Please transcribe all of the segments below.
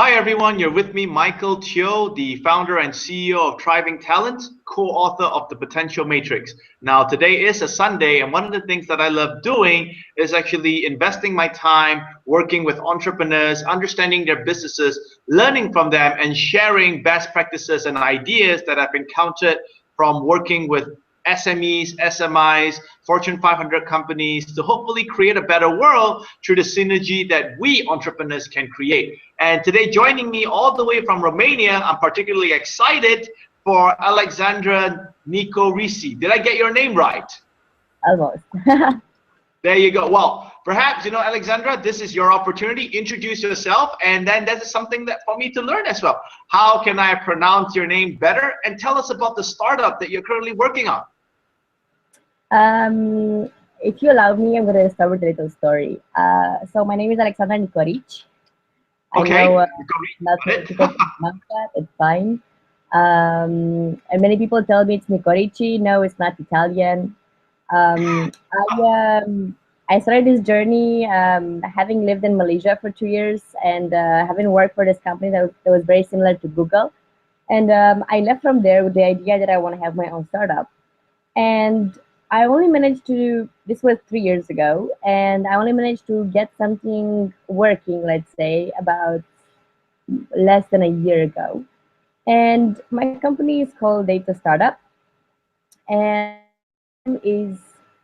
Hi everyone, you're with me, Michael Teoh, the founder and CEO of Thriving Talent, co-author of The Potential Matrix. Now, today is a Sunday, and one of the things that I love doing is actually investing my time working with entrepreneurs, understanding their businesses, learning from them, and sharing best practices and ideas that I've encountered from working with SMEs, SMIs, Fortune 500 companies to hopefully create a better world through the synergy that we entrepreneurs can create. And today, joining me all the way from Romania, I'm particularly excited for Alexandra Nicorici. Did I get your name right? Almost. There you go. Well, perhaps, Alexandra, this is your opportunity. Introduce yourself, and then that is something that for me to learn as well. How can I pronounce your name better? And tell us about the startup that you're currently working on. If you allow me, I'm going to start with a little story. So my name is Alexandra Nicorici. I Okay, know got many it. people pronounce that. It's fine. And many people tell me it's Nicorici. No, it's not Italian. I started this journey having lived in Malaysia for 2 years and having worked for this company that was very similar to Google. And I left from there with the idea that I want to have my own startup. And I only managed to, this was 3 years ago, and I only managed to get something working, let's say, about less than a year ago. And my company is called Data Startup, and is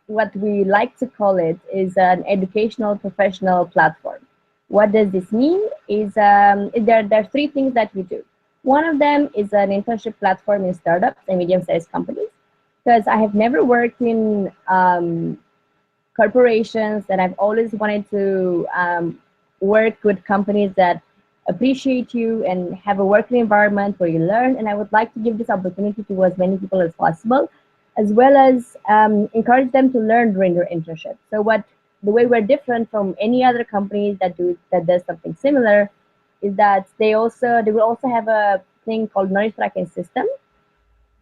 what we like to call it is an educational professional platform. What does this mean? Is there are three things that we do. One of them is an internship platform in startups and medium-sized companies, because I have never worked in corporations, and I've always wanted to work with companies that appreciate you and have a working environment where you learn. And I would like to give this opportunity to as many people as possible, as well as encourage them to learn during their internship. So the way we're different from any other companies that does something similar is that they will also have a thing called knowledge tracking system,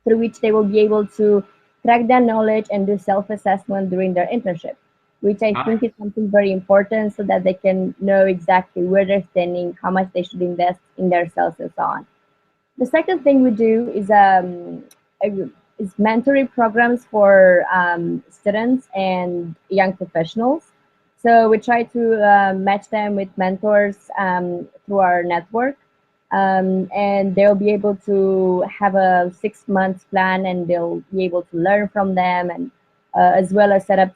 through which they will be able to track their knowledge and do self-assessment during their internship, which I think is something very important so that they can know exactly where they're standing, how much they should invest in themselves, and so on. The second thing we do is mentoring programs for students and young professionals. So we try to match them with mentors through our network, and they'll be able to have a 6 month plan, and they'll be able to learn from them, and as well as set up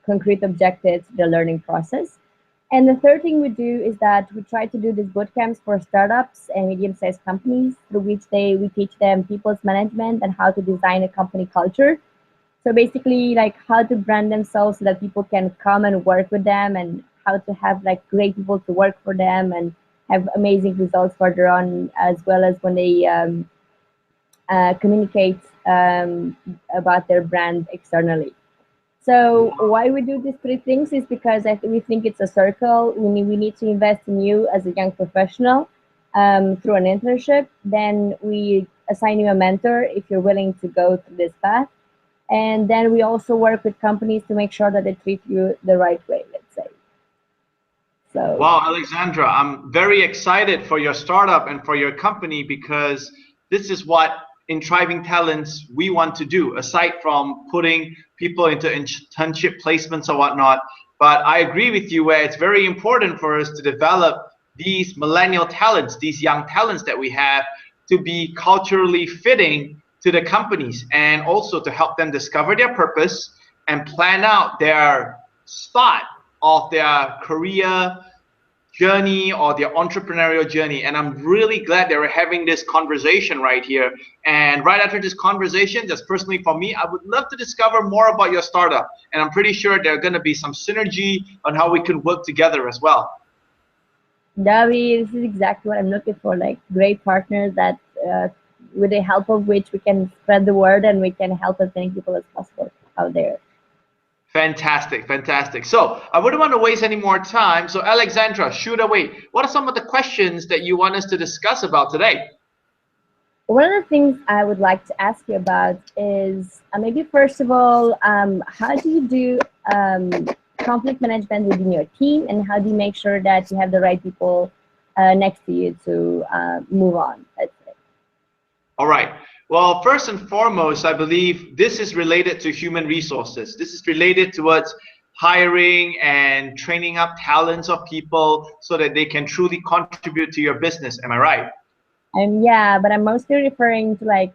concrete objectives to the learning process. And the third thing we do is that we try to do these boot camps for startups and medium-sized companies, through which we teach them people's management and how to design a company culture. So basically, like how to brand themselves so that people can come and work with them, and how to have like great people to work for them and have amazing results further on, as well as when they communicate about their brand externally. So why we do these three things is because we think it's a circle. We need to invest in you as a young professional through an internship. Then we assign you a mentor if you're willing to go through this path. And then we also work with companies to make sure that they treat you the right way, let's say. So. Wow, Alexandra, I'm very excited for your startup and for your company, because this is what in Thriving Talents we want to do, aside from putting people into internship placements or whatnot. But I agree with you where it's very important for us to develop these millennial talents, these young talents that we have, to be culturally fitting to the companies, and also to help them discover their purpose and plan out their start of their career journey or their entrepreneurial journey. And I'm really glad that we're having this conversation right here. And right after this conversation, just personally for me, I would love to discover more about your startup. And I'm pretty sure there are going to be some synergy on how we can work together as well. Davi, this is exactly what I'm looking for, like great partners that with the help of which we can spread the word and we can help as many people as possible out there. Fantastic, fantastic. So I wouldn't want to waste any more time. So Alexandra, shoot away. What are some of the questions that you want us to discuss about today? One of the things I would like to ask you about is maybe first of all, how do you do conflict management within your team, and how do you make sure that you have the right people next to you to move on? That's it. All right. Well, first and foremost, I believe this is related to human resources. This is related towards hiring and training up talents of people so that they can truly contribute to your business. Am I right? Yeah, but I'm mostly referring to like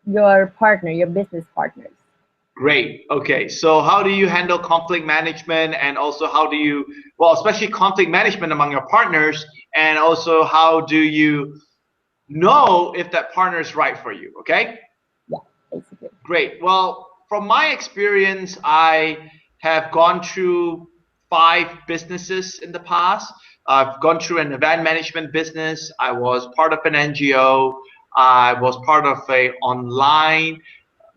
your partner, your business partners. Great. Okay. So how do you handle conflict management, and also how do you, well, especially conflict management among your partners, and also how do you know if that partner is right for you? Okay. Yeah, basically. Great. Well, from my experience, I have gone through 5 businesses in the past. I've gone through an event management business. I was part of an NGO. I was part of a online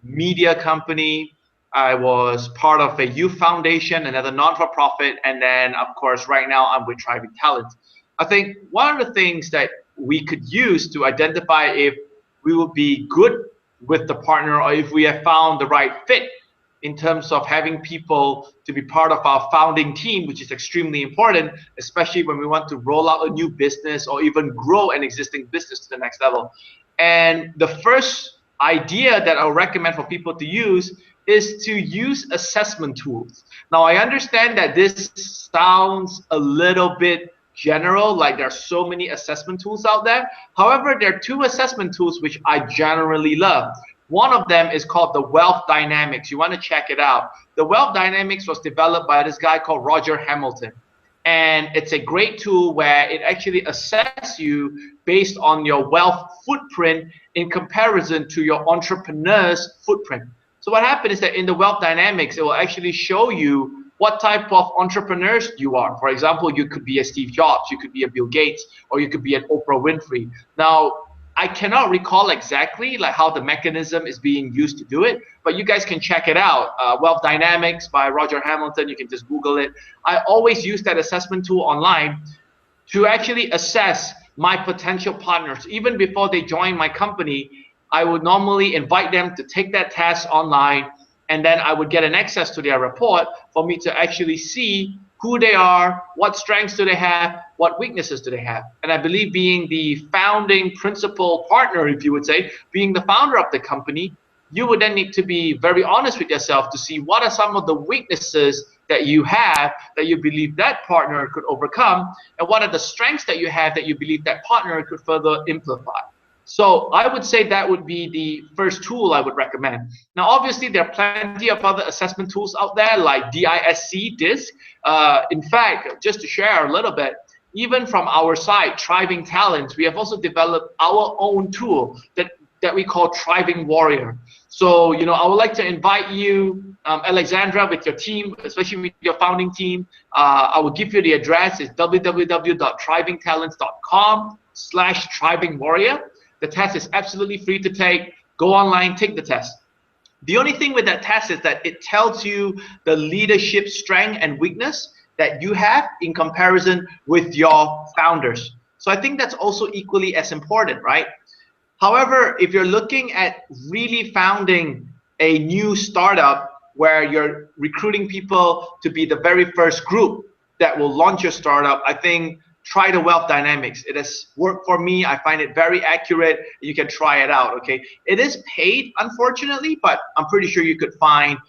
media company. I was part of a youth foundation, another non-for-profit, and then of course right now I'm with Thriving Talent. I think one of the things that we could use to identify if we will be good with the partner, or if we have found the right fit in terms of having people to be part of our founding team, which is extremely important, especially when we want to roll out a new business or even grow an existing business to the next level. And the first idea that I'll recommend for people to use is to use assessment tools. Now, I understand that this sounds a little bit general, like there are so many assessment tools out there. However, there are 2 assessment tools which I generally love. One of them is called the Wealth Dynamics. You want to check it out. The Wealth Dynamics was developed by this guy called Roger Hamilton. And it's a great tool where it actually assesses you based on your wealth footprint in comparison to your entrepreneur's footprint. So what happens is that in the Wealth Dynamics, it will actually show you what type of entrepreneurs you are. For example, you could be a Steve Jobs, you could be a Bill Gates, or you could be an Oprah Winfrey. Now, I cannot recall exactly like how the mechanism is being used to do it, but you guys can check it out. Wealth Dynamics by Roger Hamilton, you can just Google it. I always use that assessment tool online to actually assess my potential partners. Even before they join my company, I would normally invite them to take that test online, and then I would get an access to their report for me to actually see who they are, what strengths do they have, what weaknesses do they have. And I believe being the founding principal partner, if you would say, being the founder of the company, you would then need to be very honest with yourself to see what are some of the weaknesses that you have that you believe that partner could overcome, and what are the strengths that you have that you believe that partner could further amplify. So I would say that would be the first tool I would recommend. Now, obviously, there are plenty of other assessment tools out there like DISC. In fact, just to share a little bit, even from our side, Thriving Talents, we have also developed our own tool that we call Thriving Warrior. So, I would like to invite you, Alexandra, with your team, especially with your founding team. I will give you the address. It's www.thrivingtalents.com/thrivingwarrior. The test is absolutely free to take. Go online, take the test. The only thing with that test is that it tells you the leadership strength and weakness that you have in comparison with your founders. So I think that's also equally as important, right? However, if you're looking at really founding a new startup where you're recruiting people to be the very first group that will launch your startup, I think try the Wealth Dynamics. It has worked for me. I find it very accurate. You can try it out, okay? It is paid, unfortunately, but I'm pretty sure you could find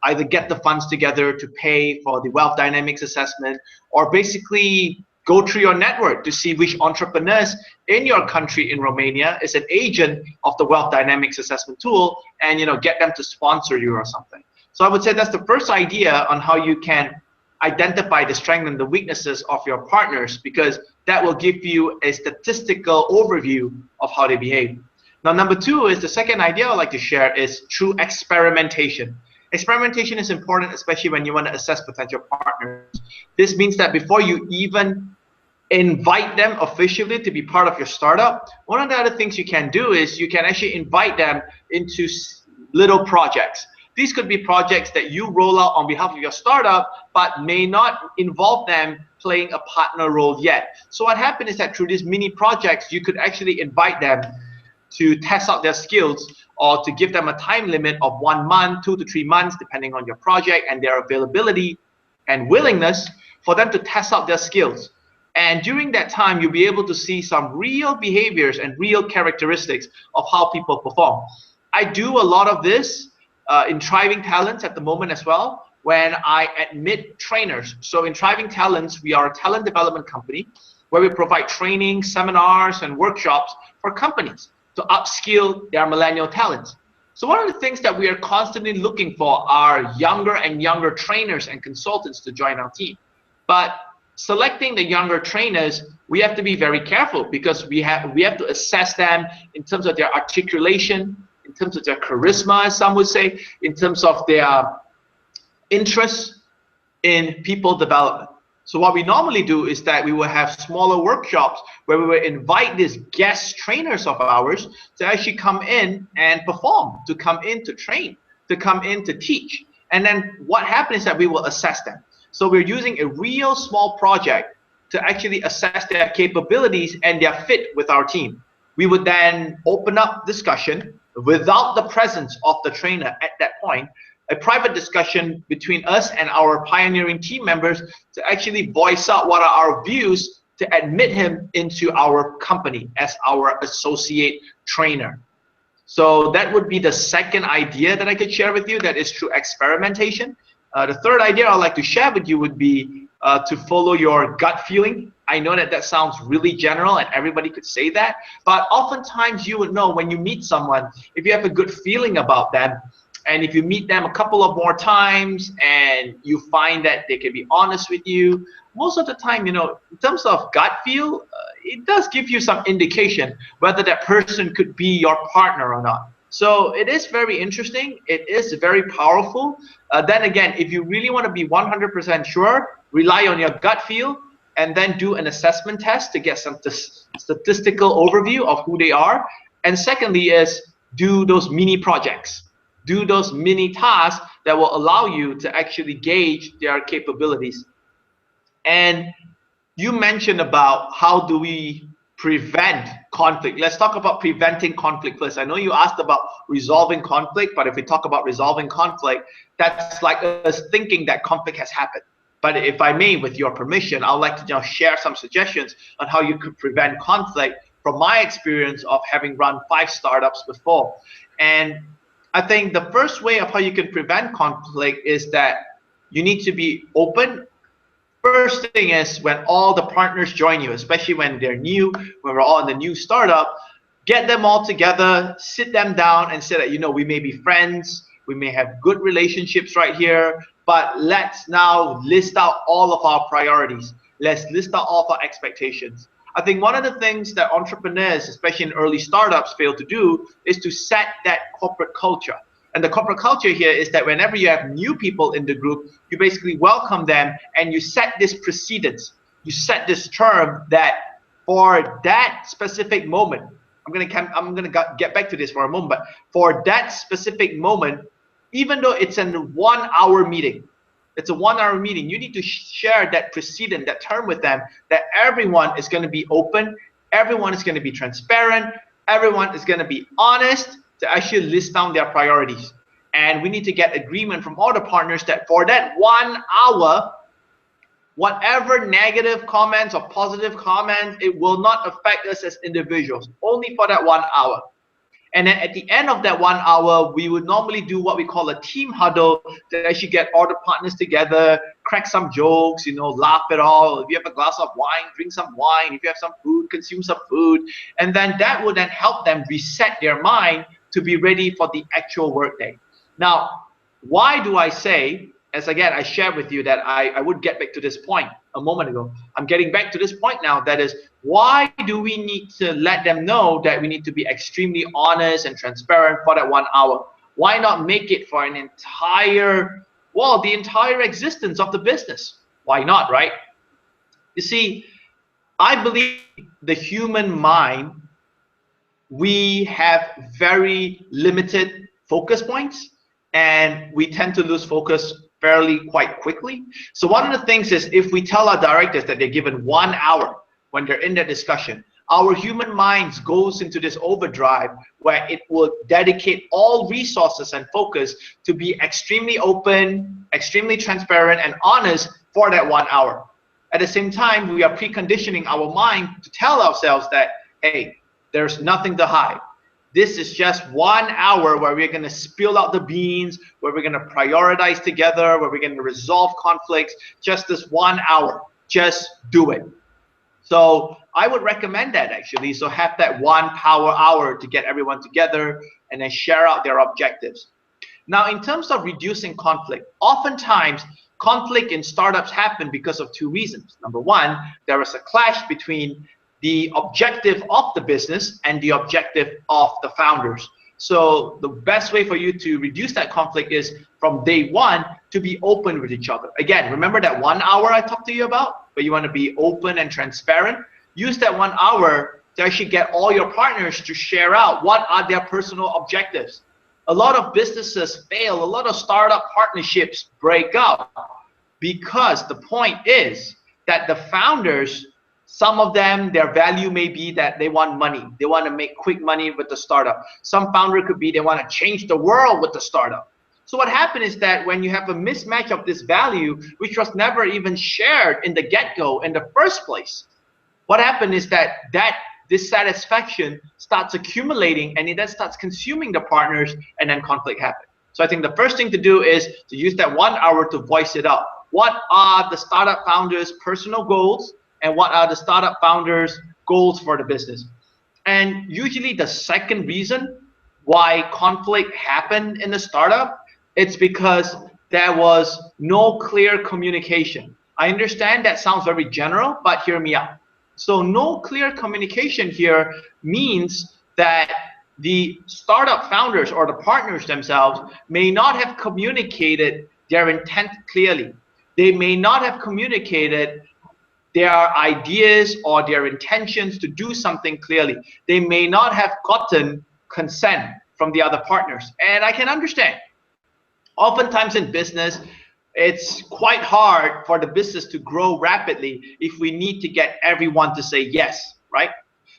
either get the funds together to pay for the Wealth Dynamics assessment, or basically go through your network to see which entrepreneurs in your country in Romania is an agent of the Wealth Dynamics assessment tool, and get them to sponsor you or something. So I would say that's the first idea on how you can identify the strengths and the weaknesses of your partners, because that will give you a statistical overview of how they behave. Now, number 2 is the second idea I'd like to share is through experimentation. Experimentation is important, especially when you want to assess potential partners. This means that before you even invite them officially to be part of your startup, one of the other things you can do is you can actually invite them into little projects. These could be projects that you roll out on behalf of your startup, but may not involve them playing a partner role yet. So what happens is that through these mini projects, you could actually invite them to test out their skills, or to give them a time limit of 1 month, 2 to 3 months, depending on your project and their availability. and willingness for them to test out their skills. And during that time, you'll be able to see some real behaviors and real characteristics of how people perform. I do a lot of this in Thriving Talents at the moment as well, when I admit trainers. So in Thriving Talents, we are a talent development company where we provide training, seminars, and workshops for companies to upskill their millennial talents. So one of the things that we are constantly looking for are younger and younger trainers and consultants to join our team. But selecting the younger trainers, we have to be very careful because we have to assess them in terms of their articulation, in terms of their charisma, as some would say, in terms of their interest in people development. So what we normally do is that we will have smaller workshops where we will invite these guest trainers of ours to actually come in and perform, to come in to train, to come in to teach. And then what happens is that we will assess them. So we're using a real small project to actually assess their capabilities and their fit with our team. We would then open up discussion without the presence of the trainer at that point, a private discussion between us and our pioneering team members to actually voice out what are our views to admit him into our company as our associate trainer. So that would be the second idea that I could share with you, that is through experimentation. The third idea I'd like to share with you would be to follow your gut feeling. I know that that sounds really general and everybody could say that, but oftentimes you would know when you meet someone, if you have a good feeling about them, and if you meet them a couple of more times and you find that they can be honest with you, most of the time, you know, in terms of gut feel, it does give you some indication whether that person could be your partner or not. So it is very interesting. It is very powerful. Then again, if you really want to be 100% sure, rely on your gut feel and then do an assessment test to get some statistical overview of who they are. And secondly is do those mini projects. Do those mini tasks that will allow you to actually gauge their capabilities. And you mentioned about how do we prevent conflict. Let's talk about preventing conflict first. I know you asked about resolving conflict, but if we talk about resolving conflict, that's like us thinking that conflict has happened. But if I may, with your permission, I'd like to share some suggestions on how you could prevent conflict from my experience of having run 5 startups before. And I think the first way of how you can prevent conflict is that you need to be open. First thing is when all the partners join you, especially when they're new, when we're all in the new startup, get them all together, sit them down and say that, you know, we may be friends, we may have good relationships right here, but let's now list out all of our priorities. Let's list out all of our expectations. I think one of the things that entrepreneurs, especially in early startups, fail to do is to set that corporate culture. And the corporate culture here is that whenever you have new people in the group, you basically welcome them and you set this precedence. You set this term that for that specific moment, I'm gonna get back to this for a moment, but for that specific moment, even though it's a 1-hour meeting, it's a 1-hour meeting, you need to share that precedent, that term with them, that everyone is going to be open, everyone is going to be transparent, everyone is going to be honest to actually list down their priorities. And we need to get agreement from all the partners that for that 1 hour, whatever negative comments or positive comments, it will not affect us as individuals, only for that 1 hour. And then at the end of that 1 hour, we would normally do what we call a team huddle to actually get all the partners together, crack some jokes, you know, laugh it all. If you have a glass of wine, drink some wine. If you have some food, consume some food. And then that would then help them reset their mind to be ready for the actual workday. Now, why do I say, as again, I shared with you that I would get back to this point a moment ago. I'm getting back to this point now. That is, why do we need to let them know that we need to be extremely honest and transparent for that 1 hour? Why not make it for an entire, well, the entire existence of the business? Why not, right? You see, I believe the human mind, we have very limited focus points and we tend to lose focus fairly quite quickly. So one of the things is if we tell our directors that they're given 1 hour when they're in that discussion, our human minds goes into this overdrive where it will dedicate all resources and focus to be extremely open, extremely transparent and honest for that 1 hour. At the same time, we are preconditioning our mind to tell ourselves that, hey, there's nothing to hide. This is just 1 hour where we're going to spill out the beans, where we're going to prioritize together, where we're going to resolve conflicts. Just this 1 hour. Just do it. So I would recommend that actually. So have that 1 power hour to get everyone together and then share out their objectives. Now, in terms of reducing conflict, oftentimes conflict in startups happen because of 2 reasons. Number one, there is a clash between the objective of the business and the objective of the founders. So the best way for you to reduce that conflict is from day one to be open with each other. Again, remember that 1 hour I talked to you about, where you want to be open and transparent? Use that 1 hour to actually get all your partners to share out what are their personal objectives. A lot of businesses fail, a lot of startup partnerships break up because the point is that the founders, some of them, their value may be that they want money. They want to make quick money with the startup. Some founder could be they want to change the world with the startup. So what happened is that when you have a mismatch of this value, which was never even shared in the get-go in the first place, what happened is that dissatisfaction starts accumulating and it then starts consuming the partners and then conflict happens. So I think the first thing to do is to use that 1 hour to voice it out. What are the startup founders' personal goals and what are the startup founders' goals for the business? And usually the second reason why conflict happened in the startup, it's because there was no clear communication. I understand that sounds very general, but hear me out. So no clear communication here means that the startup founders or the partners themselves may not have communicated their intent clearly. They may not have communicated their ideas or their intentions to do something clearly. They may not have gotten consent from the other partners. And I can understand. Oftentimes in business, it's quite hard for the business to grow rapidly if we need to get everyone to say yes, right?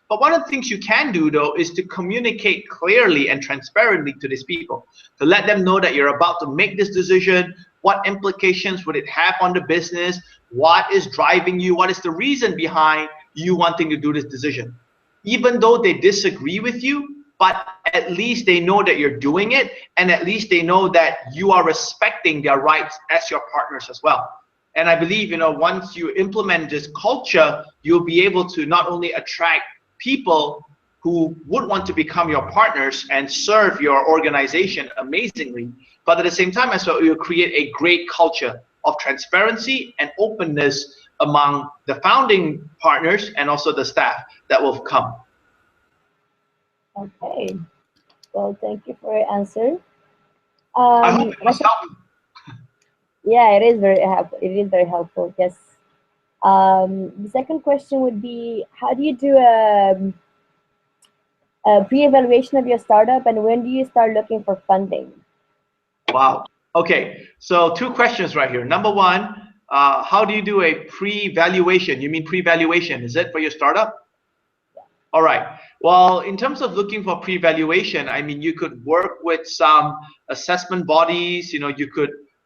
But one of the things you can do though is to communicate clearly and transparently to these people, to let them know that you're about to make this decision, what implications would it have on the business, what is driving you, what is the reason behind you wanting to do this decision. Even though they disagree with you, but at least they know that you're doing it, and at least they know that you are respecting their rights as your partners as well. And I believe, once you implement this culture, you'll be able to not only attract people who would want to become your partners and serve your organization amazingly, but at the same time as well, you'll create a great culture of transparency and openness among the founding partners and also the staff that will come. Okay, well, thank you for your answer. I hope it was helpful. Yeah, it is very helpful. It is very helpful. Yes. The second question would be, how do you do a pre-evaluation of your startup, and when do you start looking for funding? Wow. Okay. So 2 questions right here. Number one, how do you do a pre-valuation? You mean pre-valuation? Is it for your startup? Yeah. All right. Well, in terms of looking for pre-valuation, I mean, you could work with some assessment bodies.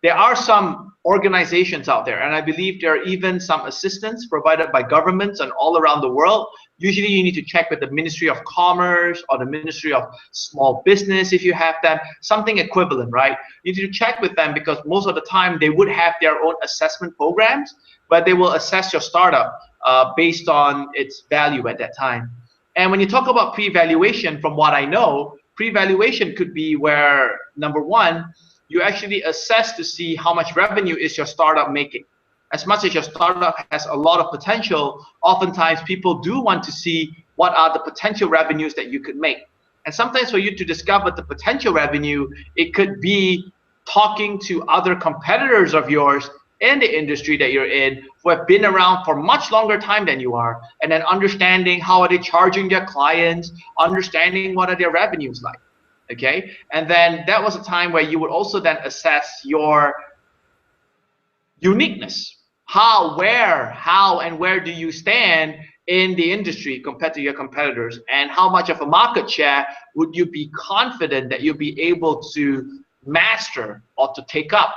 There are some organizations out there, and I believe there are even some assistance provided by governments and all around the world. Usually you need to check with the Ministry of Commerce or the Ministry of Small Business if you have them, something equivalent, right? You need to check with them because most of the time they would have their own assessment programs, but they will assess your startup based on its value at that time. And when you talk about pre-valuation, from what I know, pre-valuation could be where, number one, you actually assess to see how much revenue is your startup making. As much as your startup has a lot of potential, oftentimes people do want to see what are the potential revenues that you could make. And sometimes for you to discover the potential revenue, it could be talking to other competitors of yours in the industry that you're in who have been around for much longer time than you are, and then understanding how are they charging their clients, understanding what are their revenues like. Okay, and then that was a time where you would also then assess your uniqueness. how and where do you stand in the industry compared to your competitors, and how much of a market share would you be confident that you'll be able to master or to take up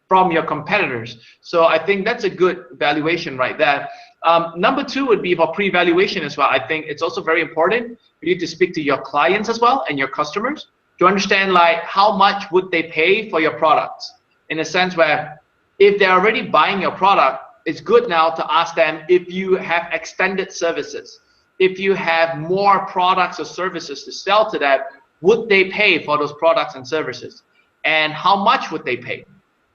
from your competitors. So I think that's a good valuation right there. Number two would be for pre-valuation as well. I think it's also very important for you to speak to your clients as well and your customers to understand like how much would they pay for your products, in a sense where if they're already buying your product, it's good now to ask them if you have extended services, if you have more products or services to sell to them, would they pay for those products and services, and how much would they pay,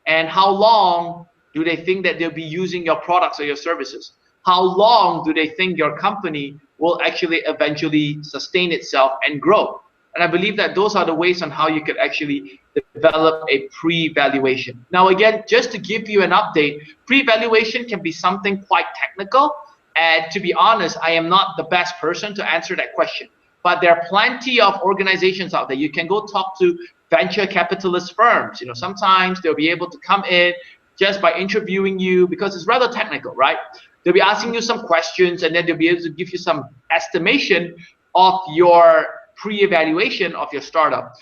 and how long do they think that they'll be using your products or your services? How long do they think your company will actually eventually sustain itself and grow? And I believe that those are the ways on how you could actually develop a pre-valuation. Now, again, just to give you an update, pre-valuation can be something quite technical. And to be honest, I am not the best person to answer that question. But there are plenty of organizations out there. You can go talk to venture capitalist firms. You know, sometimes they'll be able to come in just by interviewing you, because it's rather technical, right? They'll be asking you some questions, and then they'll be able to give you some estimation of your pre-evaluation of your startup.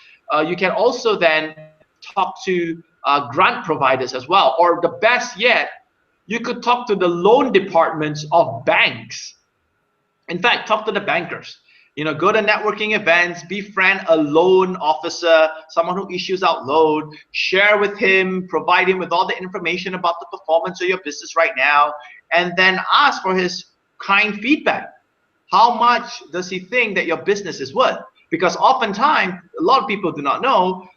You can also then talk to grant providers as well, or the best yet, you could talk to the loan departments of banks. In fact, talk to the bankers. You know, go to networking events, befriend a loan officer, someone who issues out loan, share with him, provide him with all the information about the performance of your business right now, and then ask for his kind feedback. How much does he think that your business is worth? Because oftentimes, a lot of people do not know,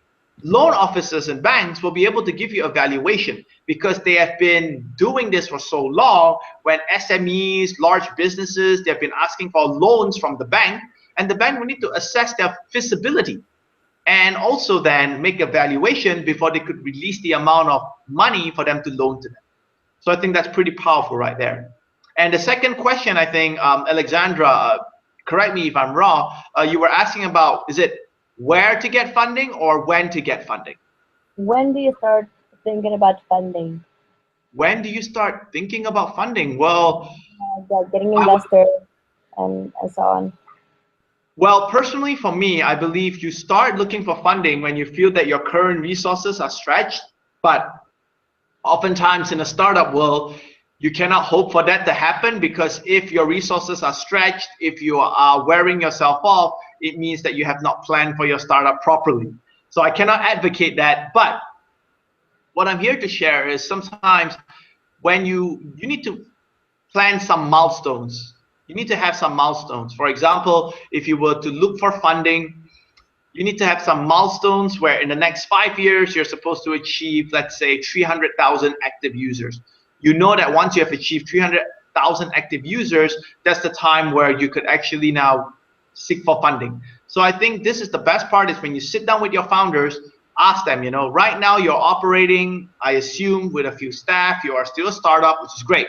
loan officers and banks will be able to give you a valuation because they have been doing this for so long. When SMEs, large businesses, they've been asking for loans from the bank, and the bank will need to assess their feasibility and also then make a valuation before they could release the amount of money for them to loan to them. So I think that's pretty powerful right there. And the second question, I think, Alexandra, correct me if I'm wrong, you were asking about, is it where to get funding or when to get funding? When do you start thinking about funding? When do you start thinking about funding? Well, Getting investors and so on. Well, personally, for me, I believe you start looking for funding when you feel that your current resources are stretched. But oftentimes in a startup world, you cannot hope for that to happen, because if your resources are stretched, if you are wearing yourself off, it means that you have not planned for your startup properly. So I cannot advocate that. But what I'm here to share is sometimes when you need to plan some milestones. You need to have some milestones. For example, if you were to look for funding, you need to have some milestones where in the next 5 years, you're supposed to achieve, let's say, 300,000 active users. You know that once you have achieved 300,000 active users, that's the time where you could actually now seek for funding. So I think this is the best part, is when you sit down with your founders, ask them, you know, right now you're operating, I assume, with a few staff, you are still a startup, which is great.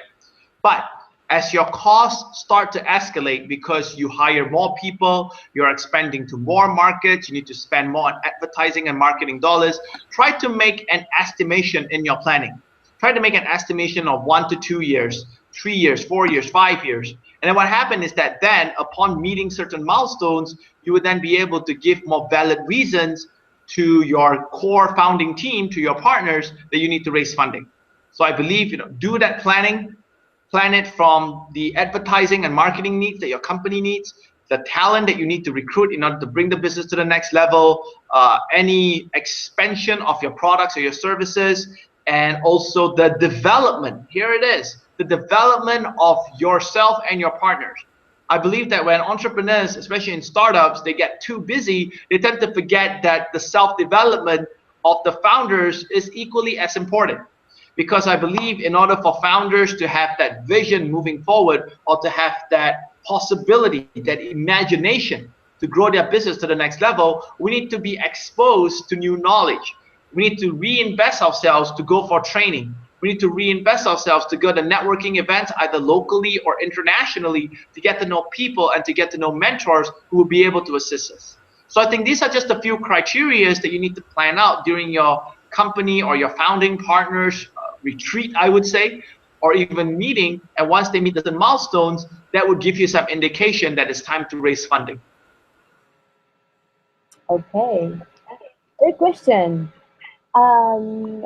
But as your costs start to escalate because you hire more people, you're expanding to more markets, you need to spend more on advertising and marketing dollars, try to make an estimation in your planning. Try to make an estimation of 1 to 2 years, 3 years, 4 years, 5 years. And then what happened is that then upon meeting certain milestones, you would then be able to give more valid reasons to your core founding team, to your partners, that you need to raise funding. So I believe, you know, do that planning. Plan it from the advertising and marketing needs that your company needs, the talent that you need to recruit in order to bring the business to the next level, any expansion of your products or your services, and also the development. Here it is, the development of yourself and your partners. I believe that when entrepreneurs, especially in startups, they get too busy, they tend to forget that the self-development of the founders is equally as important. Because I believe in order for founders to have that vision moving forward, or to have that possibility, that imagination to grow their business to the next level, we need to be exposed to new knowledge. We need to reinvest ourselves to go for training. We need to reinvest ourselves to go to networking events, either locally or internationally, to get to know people and to get to know mentors who will be able to assist us. So I think these are just a few criteria that you need to plan out during your company or your founding partners retreat, I would say, or even meeting. And once they meet the milestones, that would give you some indication that it's time to raise funding. Okay. Third question. Um,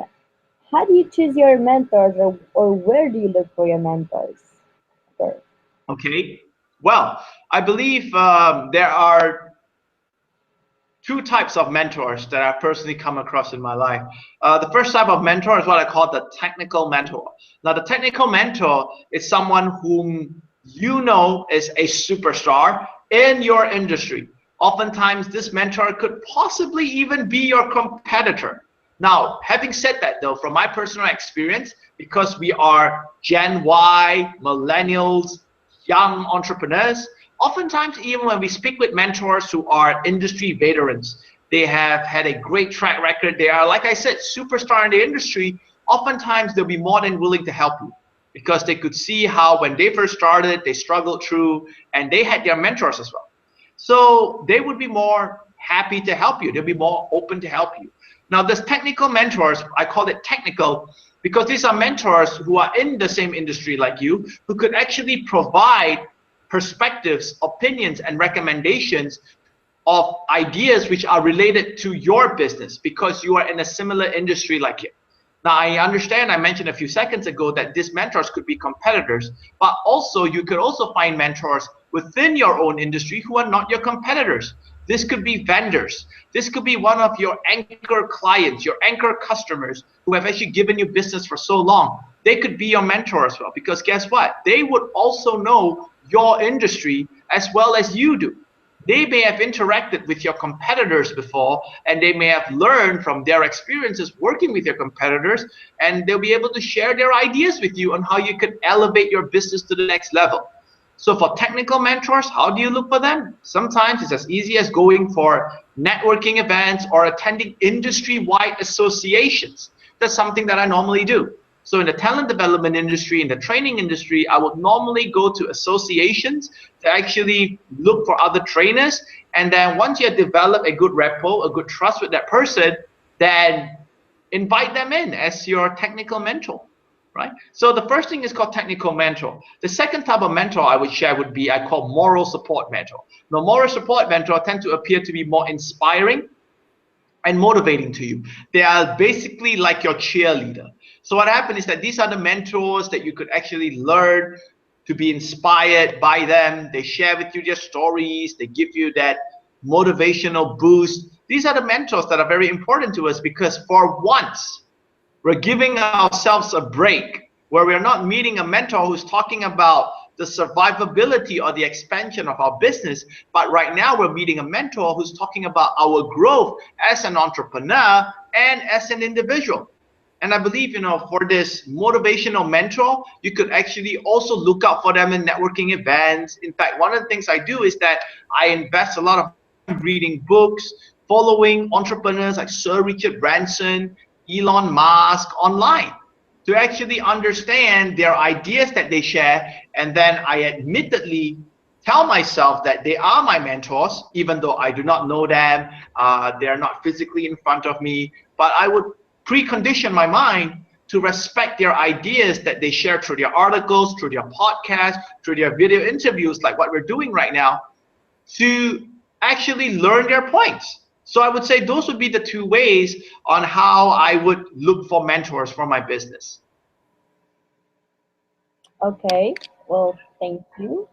how do you choose your mentors, or where do you look for your mentors? Sure. Okay. Well, I believe there are two types of mentors that I've personally come across in my life. The first type of mentor is what I call the technical mentor. Now, the technical mentor is someone whom you know is a superstar in your industry. Oftentimes, this mentor could possibly even be your competitor. Now, having said that, though, from my personal experience, because we are Gen Y, millennials, young entrepreneurs, oftentimes, even when we speak with mentors who are industry veterans, they have had a great track record. They are, like I said, superstar in the industry. Oftentimes, they'll be more than willing to help you because they could see how when they first started, they struggled through, and they had their mentors as well. So they would be more happy to help you. They'll be more open to help you. Now, this technical mentors, I call it technical because these are mentors who are in the same industry like you, who could actually provide perspectives, opinions, and recommendations of ideas which are related to your business because you are in a similar industry like you. Now, I understand I mentioned a few seconds ago that these mentors could be competitors, but also you could also find mentors within your own industry who are not your competitors. This could be vendors. This could be one of your anchor clients, your anchor customers who have actually given you business for so long. They could be your mentor as well because guess what? They would also know your industry as well as you do. They may have interacted with your competitors before, and they may have learned from their experiences working with your competitors, and they'll be able to share their ideas with you on how you could elevate your business to the next level. So for technical mentors, how do you look for them? Sometimes it's as easy as going for networking events or attending industry-wide associations. That's something that I normally do. So in the talent development industry, in the training industry, I would normally go to associations to actually look for other trainers. And then once you have developed a good rapport, a good trust with that person, then invite them in as your technical mentor, right? So the first thing is called technical mentor. The second type of mentor I would share would be I call moral support mentor. Now, moral support mentor tend to appear to be more inspiring and motivating to you. They are basically like your cheerleader. So what happened is that these are the mentors that you could actually learn to be inspired by them. They share with you their stories. They give you that motivational boost. These are the mentors that are very important to us because for once, we're giving ourselves a break where we're not meeting a mentor who's talking about the survivability or the expansion of our business, but right now we're meeting a mentor who's talking about our growth as an entrepreneur and as an individual. And I believe, for this motivational mentor, you could actually also look out for them in networking events. In fact, one of the things I do is that I invest a lot of time reading books, following entrepreneurs like Sir Richard Branson, Elon Musk online to actually understand their ideas that they share. And then I admittedly tell myself that they are my mentors, even though I do not know them. They're not physically in front of me, but I would precondition my mind to respect their ideas that they share through their articles, through their podcasts, through their video interviews, like what we're doing right now, to actually learn their points. So I would say those would be the two ways on how I would look for mentors for my business. Okay. Well, thank you.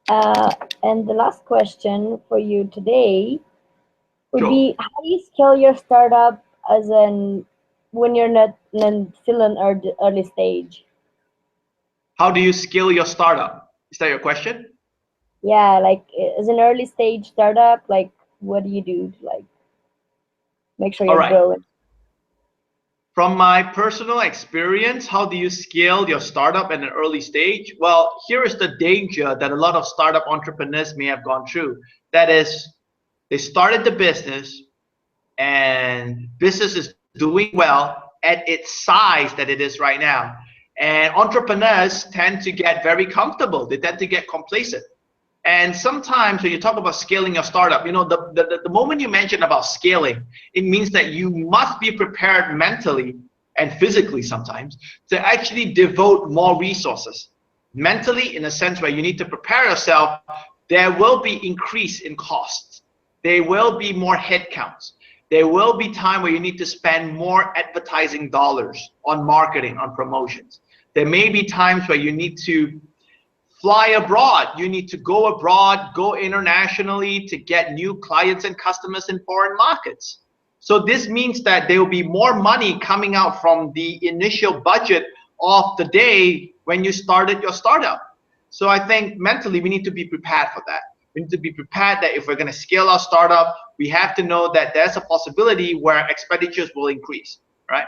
Uh, and the last question for you today would Sure. be: how do you scale your startup as an when you're not still in early stage? How do you scale your startup? Is that your question? Yeah, like as an early stage startup, like what do you do to like make sure All you're right. growing? From my personal experience, how do you scale your startup at an early stage? Well, here is the danger that a lot of startup entrepreneurs may have gone through. That is, they started the business and business is doing well at its size that it is right now. And entrepreneurs tend to get very comfortable. They tend to get complacent. And sometimes when you talk about scaling your startup, the moment you mention about scaling, it means that you must be prepared mentally and physically sometimes, to actually devote more resources. Mentally, in a sense where you need to prepare yourself, there will be increase in costs. There will be more headcounts. There will be time where you need to spend more advertising dollars on marketing, on promotions. There may be times where you need to fly abroad. You need to go abroad, go internationally to get new clients and customers in foreign markets. So this means that there will be more money coming out from the initial budget of the day when you started your startup. So I think mentally we need to be prepared for that. We need to be prepared that if we're going to scale our startup, we have to know that there's a possibility where expenditures will increase, right?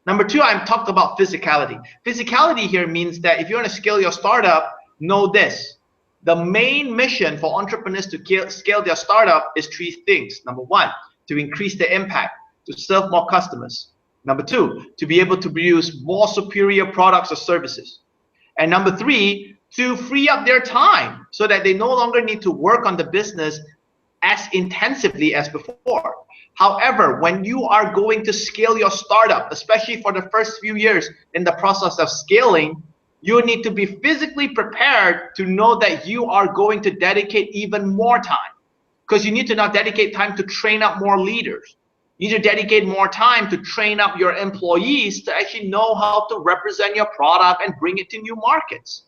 Number two, I'm talked about physicality. Physicality here means that if you want to scale your startup, know this. The main mission for entrepreneurs to scale their startup is three things. Number one, to increase the impact, to serve more customers. Number two, to be able to produce more superior products or services. And number three, to free up their time so that they no longer need to work on the business as intensively as before. However, when you are going to scale your startup, especially for the first few years in the process of scaling, you need to be physically prepared to know that you are going to dedicate even more time, because you need to now dedicate time to train up more leaders. You need to dedicate more time to train up your employees to actually know how to represent your product and bring it to new markets.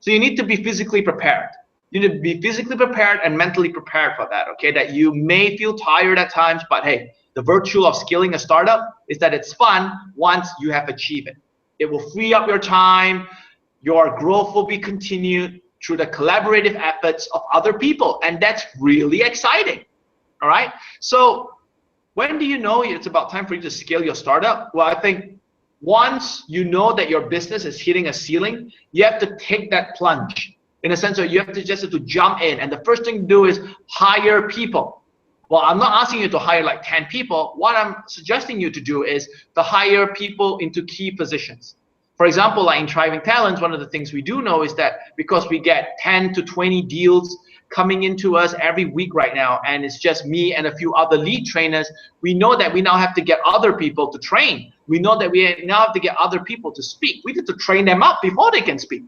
So you need to be physically prepared. You need to be physically prepared and mentally prepared for that, okay? That you may feel tired at times, but hey, the virtue of scaling a startup is that it's fun once you have achieved it. It will free up your time. Your growth will be continued through the collaborative efforts of other people, and that's really exciting, all right? So when do you know it's about time for you to scale your startup? Well, I think once you know that your business is hitting a ceiling, you have to take that plunge, in a sense that you have to just jump in, and the first thing to do is hire people. Well, I'm not asking you to hire like 10 people. What I'm suggesting you to do is to hire people into key positions. For example, like in Thriving Talents, one of the things we do know is that because we get 10 to 20 deals coming into us every week right now, and it's just me and a few other lead trainers, we know that we now have to get other people to train. We know that we now have to get other people to speak. We need to train them up before they can speak.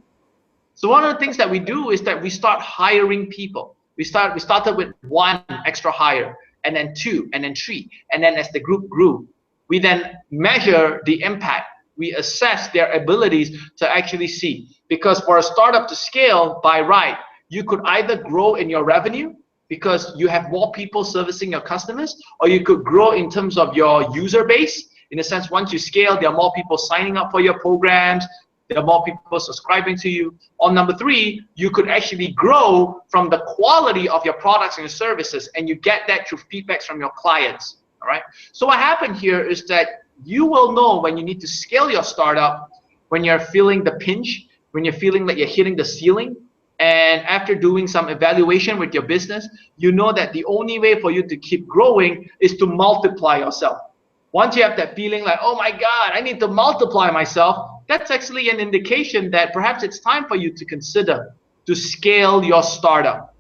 So one of the things that we do is that we start hiring people. We started with one extra hire, and then two, and then three, and then as the group grew, we then measure the impact. We assess their abilities to actually see. Because for a startup to scale by right, you could either grow in your revenue because you have more people servicing your customers, or you could grow in terms of your user base. In a sense, once you scale, there are more people signing up for your programs, there are more people subscribing to you. Or number three, you could actually grow from the quality of your products and your services, and you get that through feedbacks from your clients, all right? So what happened here is that you will know when you need to scale your startup, when you're feeling the pinch, when you're feeling like you're hitting the ceiling, and after doing some evaluation with your business, you know that the only way for you to keep growing is to multiply yourself. Once you have that feeling like, oh my God, I need to multiply myself, that's actually an indication that perhaps it's time for you to consider to scale your startup.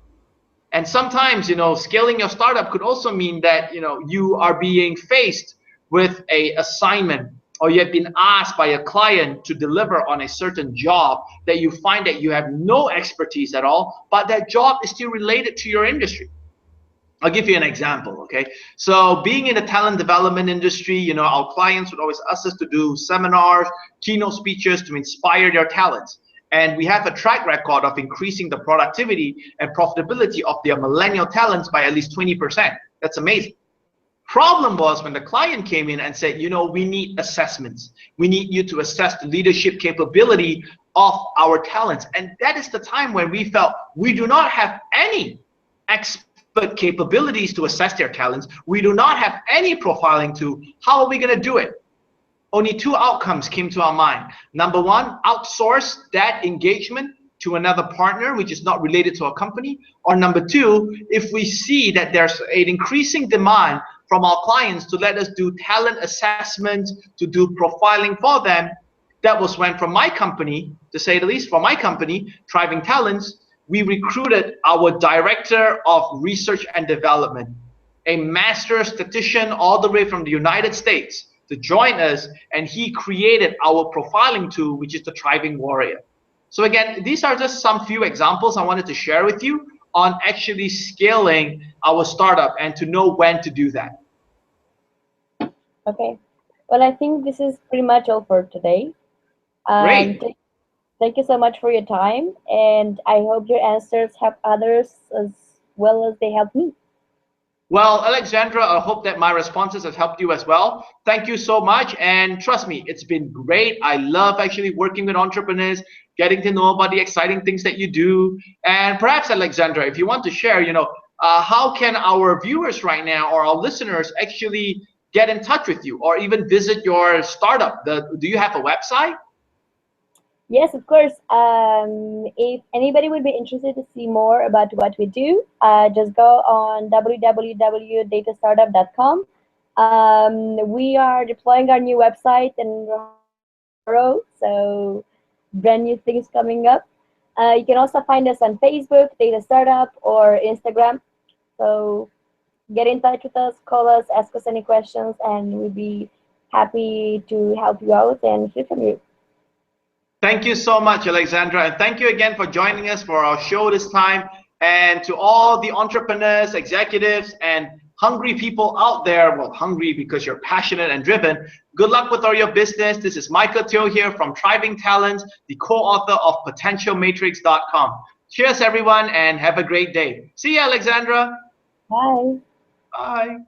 And sometimes, you know, scaling your startup could also mean that, you know, you are being faced with an assignment, or you have been asked by a client to deliver on a certain job that you find that you have no expertise at all, but that job is still related to your industry. I'll give you an example, okay? So being in the talent development industry, you know, our clients would always ask us to do seminars, keynote speeches to inspire their talents. And we have a track record of increasing the productivity and profitability of their millennial talents by at least 20%. That's amazing. Problem was when the client came in and said, you know, we need assessments. We need you to assess the leadership capability of our talents. And that is the time when we felt we do not have any expert capabilities to assess their talents. We do not have any profiling tool. How are we going to do it? Only two outcomes came to our mind. Number one, outsource that engagement to another partner, which is not related to our company. Or number two, if we see that there's an increasing demand from our clients to let us do talent assessments, to do profiling for them, that was when from my company, to say the least, for my company, Thriving Talents, we recruited our director of research and development, a master statistician all the way from the United States, to join us, and he created our profiling tool, which is the Thriving Warrior. So again, these are just some few examples I wanted to share with you on actually scaling our startup and to know when to do that. Okay. Well, I think this is pretty much all for today. Um, Great. th- Thank you so much for your time, and I hope your answers help others as well as they help me. Well, Alexandra, I hope that my responses have helped you as well. Thank you so much. And trust me, it's been great. I love actually working with entrepreneurs, getting to know about the exciting things that you do. And perhaps, Alexandra, if you want to share, how can our viewers right now or our listeners actually get in touch with you or even visit your startup? Do you have a website? Yes, of course. If anybody would be interested to see more about what we do, just go on www.datastartup.com. We are deploying our new website and tomorrow, so brand new things coming up. You can also find us on Facebook, Data Startup, or Instagram. So get in touch with us, call us, ask us any questions, and we'd be happy to help you out and hear from you. Thank you so much, Alexandra. And thank you again for joining us for our show this time. And to all the entrepreneurs, executives, and hungry people out there, well, hungry because you're passionate and driven, good luck with all your business. This is Michael Teoh here from Thriving Talent, the co-author of PotentialMatrix.com. Cheers, everyone, and have a great day. See you, Alexandra. Bye. Bye.